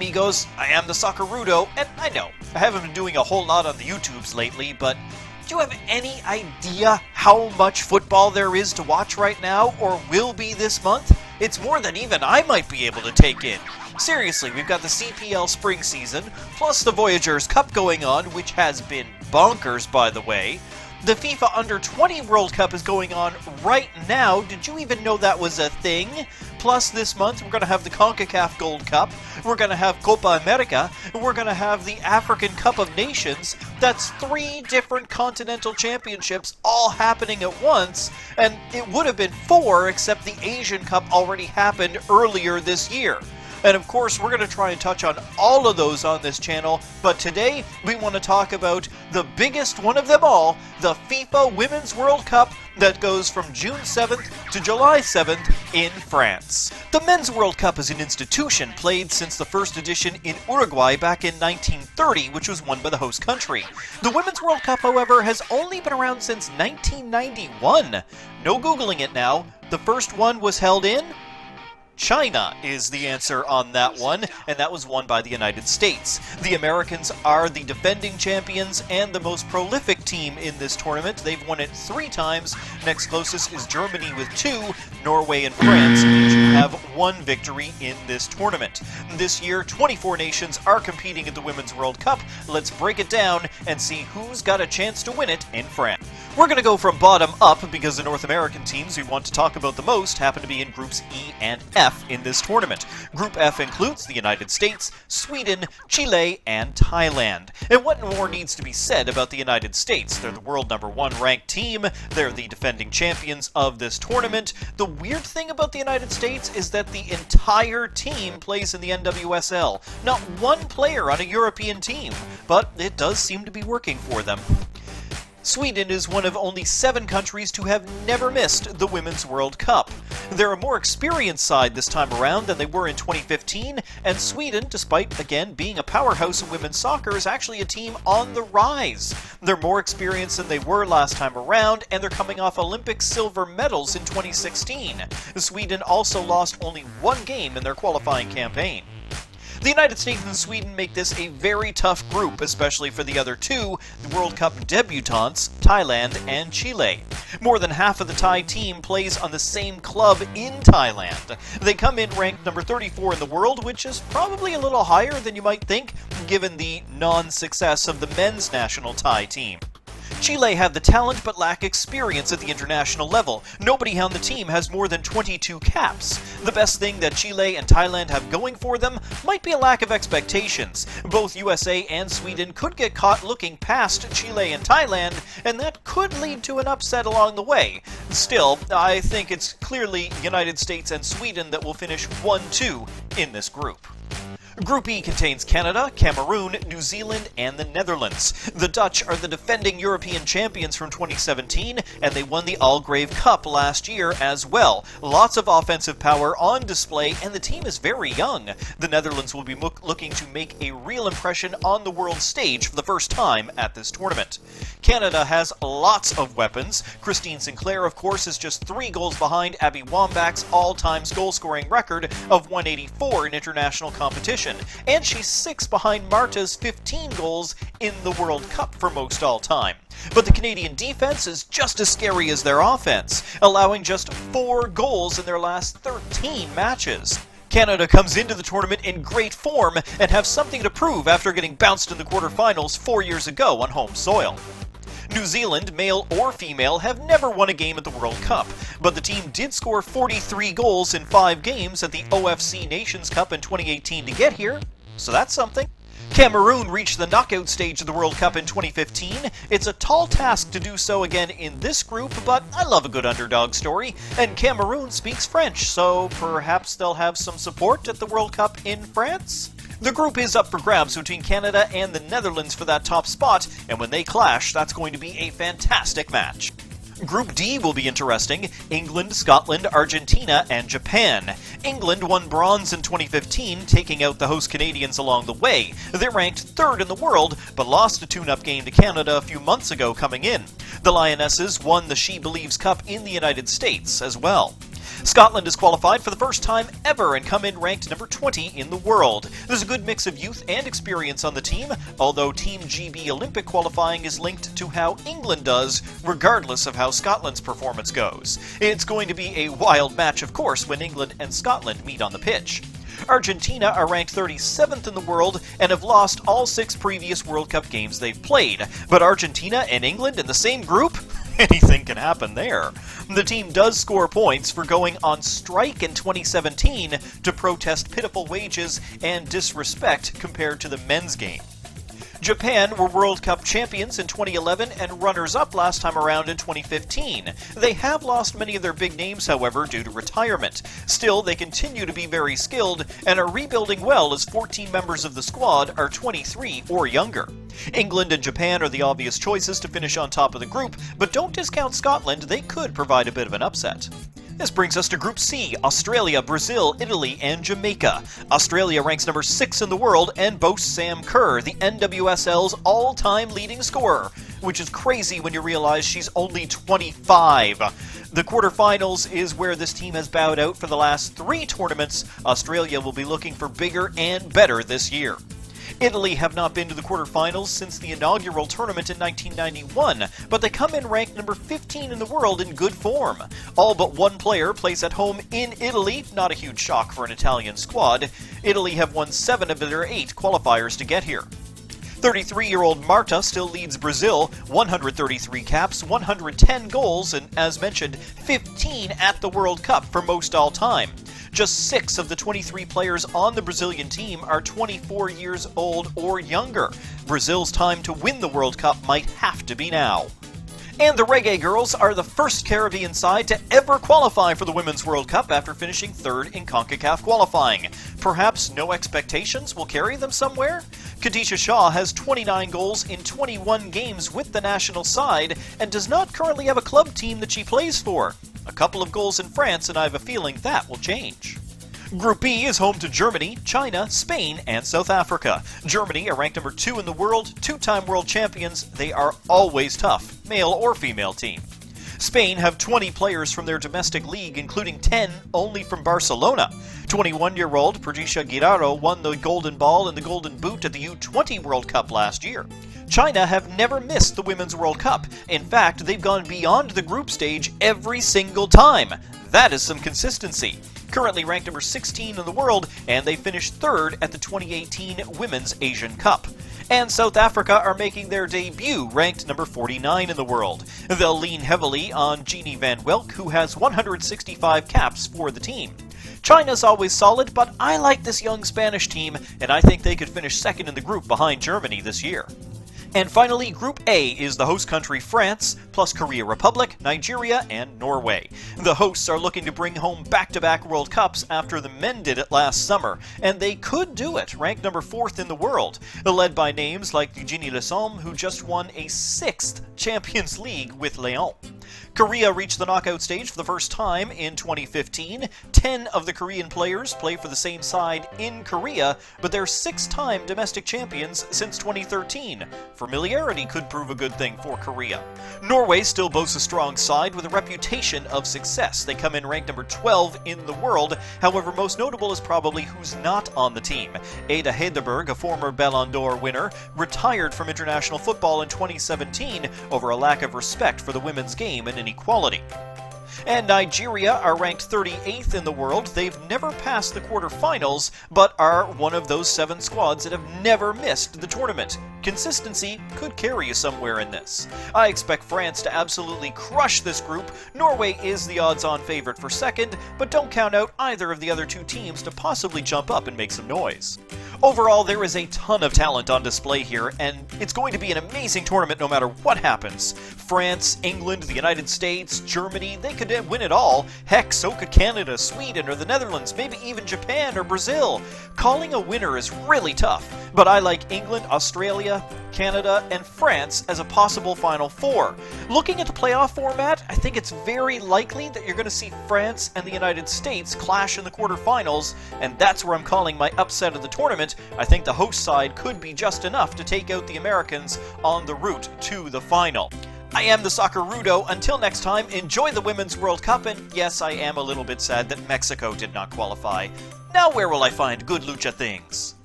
amigos, I am the Soccer Rudo, and I know, I haven't been doing a whole lot on the YouTubes lately, but do you have any idea how much football there is to watch right now, or will be this month? It's more than even I might be able to take in. Seriously, we've got the CPL spring season, plus the Voyageurs Cup going on, which has been bonkers, by the way. The FIFA Under-20 World Cup is going on right now. Did you even know that was a thing? Plus, this month, we're going to have the CONCACAF Gold Cup, we're going to have Copa America, and we're going to have the African Cup of Nations. That's 3 different continental championships all happening at once, and it would have been 4, except the Asian Cup already happened earlier this year. And of course, we're going to try and touch on all of those on this channel, but today we want to talk about the biggest one of them all, the FIFA Women's World Cup that goes from June 7th to July 7th in France. The Men's World Cup is an institution played since the first edition in Uruguay back in 1930, which was won by the host country. The Women's World Cup, however, has only been around since 1991. No Googling it now. The first one was held in China is the answer on that one, and that was won by the United States. The Americans are the defending champions and the most prolific team in this tournament. They've won it 3 times. Next closest is Germany with 2. Norway and France each have 1 victory in this tournament. This year, 24 nations are competing at the Women's World Cup. Let's break it down and see who's got a chance to win it in France. We're going to go from bottom up because the North American teams we want to talk about the most happen to be in Groups E and F in this tournament. Group F includes the United States, Sweden, Chile, and Thailand. And what more needs to be said about the United States? They're the world #1 ranked team. They're the defending champions of this tournament. The weird thing about the United States is that the entire team plays in the NWSL. Not one player on a European team, but it does seem to be working for them. Sweden is one of only 7 countries to have never missed the Women's World Cup. They're a more experienced side this time around than they were in 2015, and Sweden, despite again being a powerhouse in women's soccer, is actually a team on the rise. They're more experienced than they were last time around, and they're coming off Olympic silver medals in 2016. Sweden also lost only 1 game in their qualifying campaign. The United States and Sweden make this a very tough group, especially for the other 2, the World Cup debutantes, Thailand and Chile. More than half of the Thai team plays on the same club in Thailand. They come in ranked number 34 in the world, which is probably a little higher than you might think, given the non-success of the men's national Thai team. Chile have the talent but lack experience at the international level. Nobody on the team has more than 22 caps. The best thing that Chile and Thailand have going for them might be a lack of expectations. Both USA and Sweden could get caught looking past Chile and Thailand, and that could lead to an upset along the way. Still, I think it's clearly United States and Sweden that will finish 1-2 in this group. Group E contains Canada, Cameroon, New Zealand, and the Netherlands. The Dutch are the defending European champions from 2017, and they won the Algarve Cup last year as well. Lots of offensive power on display, and the team is very young. The Netherlands will be looking to make a real impression on the world stage for the first time at this tournament. Canada has lots of weapons. Christine Sinclair, of course, is just 3 goals behind Abby Wambach's all-time goal-scoring record of 184 in international competition. And she's 6 behind Marta's 15 goals in the World Cup for most all-time. But the Canadian defense is just as scary as their offense, allowing just 4 goals in their last 13 matches. Canada comes into the tournament in great form and have something to prove after getting bounced in the quarterfinals 4 years ago on home soil. New Zealand, male or female, have never won a game at the World Cup, but the team did score 43 goals in 5 games at the OFC Nations Cup in 2018 to get here, so that's something. Cameroon reached the knockout stage of the World Cup in 2015. It's a tall task to do so again in this group, but I love a good underdog story, and Cameroon speaks French, so perhaps they'll have some support at the World Cup in France? The group is up for grabs between Canada and the Netherlands for that top spot, and when they clash, that's going to be a fantastic match. Group D will be interesting. England, Scotland, Argentina, and Japan. England won bronze in 2015, taking out the host Canadians along the way. They're ranked 3rd in the world, but lost a tune-up game to Canada a few months ago coming in. The Lionesses won the She Believes Cup in the United States as well. Scotland has qualified for the first time ever and come in ranked number 20 in the world. There's a good mix of youth and experience on the team, although Team GB Olympic qualifying is linked to how England does, regardless of how Scotland's performance goes. It's going to be a wild match, of course, when England and Scotland meet on the pitch. Argentina are ranked 37th in the world and have lost all 6 previous World Cup games they've played. But Argentina and England in the same group? Anything can happen there. The team does score points for going on strike in 2017 to protest pitiful wages and disrespect compared to the men's game. Japan were World Cup champions in 2011 and runners-up last time around in 2015. They have lost many of their big names, however, due to retirement. Still, they continue to be very skilled and are rebuilding well as 14 members of the squad are 23 or younger. England and Japan are the obvious choices to finish on top of the group, but don't discount Scotland, they could provide a bit of an upset. This brings us to Group C: Australia, Brazil, Italy, and Jamaica. Australia ranks number 6 in the world and boasts Sam Kerr, the NWSL's all-time leading scorer, which is crazy when you realize she's only 25. The quarterfinals is where this team has bowed out for the last 3 tournaments. Australia will be looking for bigger and better this year. Italy have not been to the quarterfinals since the inaugural tournament in 1991, but they come in ranked number 15 in the world in good form. All but one player plays at home in Italy, not a huge shock for an Italian squad. Italy have won 7 of their 8 qualifiers to get here. 33-year-old Marta still leads Brazil, 133 caps, 110 goals, and as mentioned, 15 at the World Cup for most all time. Just 6 of the 23 players on the Brazilian team are 24 years old or younger. Brazil's time to win the World Cup might have to be now. And the Reggae Girls are the first Caribbean side to ever qualify for the Women's World Cup after finishing 3rd in CONCACAF qualifying. Perhaps no expectations will carry them somewhere? Khadijah Shaw has 29 goals in 21 games with the national side and does not currently have a club team that she plays for. A couple of goals in France, and I have a feeling that will change. Group B is home to Germany, China, Spain, and South Africa. Germany are ranked number 2 in the world, 2-time world champions. They are always tough, male or female team. Spain have 20 players from their domestic league, including 10 only from Barcelona. 21-year-old Patricia Guirao won the Golden Ball and the Golden Boot at the U20 World Cup last year. China have never missed the Women's World Cup. In fact, they've gone beyond the group stage every single time. That is some consistency. Currently ranked number 16 in the world, and they finished 3rd at the 2018 Women's Asian Cup. And South Africa are making their debut, ranked number 49 in the world. They'll lean heavily on Jeannie Van Welk, who has 165 caps for the team. China's always solid, but I like this young Spanish team, and I think they could finish 2nd in the group behind Germany this year. And finally, Group A is the host country France, plus Korea Republic, Nigeria, and Norway. The hosts are looking to bring home back-to-back World Cups after the men did it last summer, and they could do it, ranked number 4th in the world, led by names like Eugenie Lesson, who just won a 6th Champions League with Lyon. Korea reached the knockout stage for the first time in 2015. 10 of the Korean players play for the same side in Korea, but they're 6-time domestic champions since 2013. Familiarity could prove a good thing for Korea. Norway still boasts a strong side with a reputation of success. They come in ranked number 12 in the world. However, most notable is probably who's not on the team. Ada Hegerberg, a former Ballon d'Or winner, retired from international football in 2017 over a lack of respect for the women's game and inequality. And Nigeria are ranked 38th in the world. They've never passed the quarterfinals, but are one of those 7 squads that have never missed the tournament. Consistency could carry you somewhere in this. I expect France to absolutely crush this group. Norway is the odds-on favorite for 2nd, but don't count out either of the other 2 teams to possibly jump up and make some noise. Overall, there is a ton of talent on display here, and it's going to be an amazing tournament no matter what happens. France, England, the United States, Germany, they could win it all. Heck, so could Canada, Sweden, or the Netherlands, maybe even Japan or Brazil. Calling a winner is really tough, but I like England, Australia, Canada, and France as a possible Final Four. Looking at the playoff format, I think it's very likely that you're going to see France and the United States clash in the quarterfinals, and that's where I'm calling my upset of the tournament. I think the host side could be just enough to take out the Americans on the route to the final. I am the Soccer Rudo. Until next time, enjoy the Women's World Cup, and yes, I am a little bit sad that Mexico did not qualify. Now where will I find good lucha things?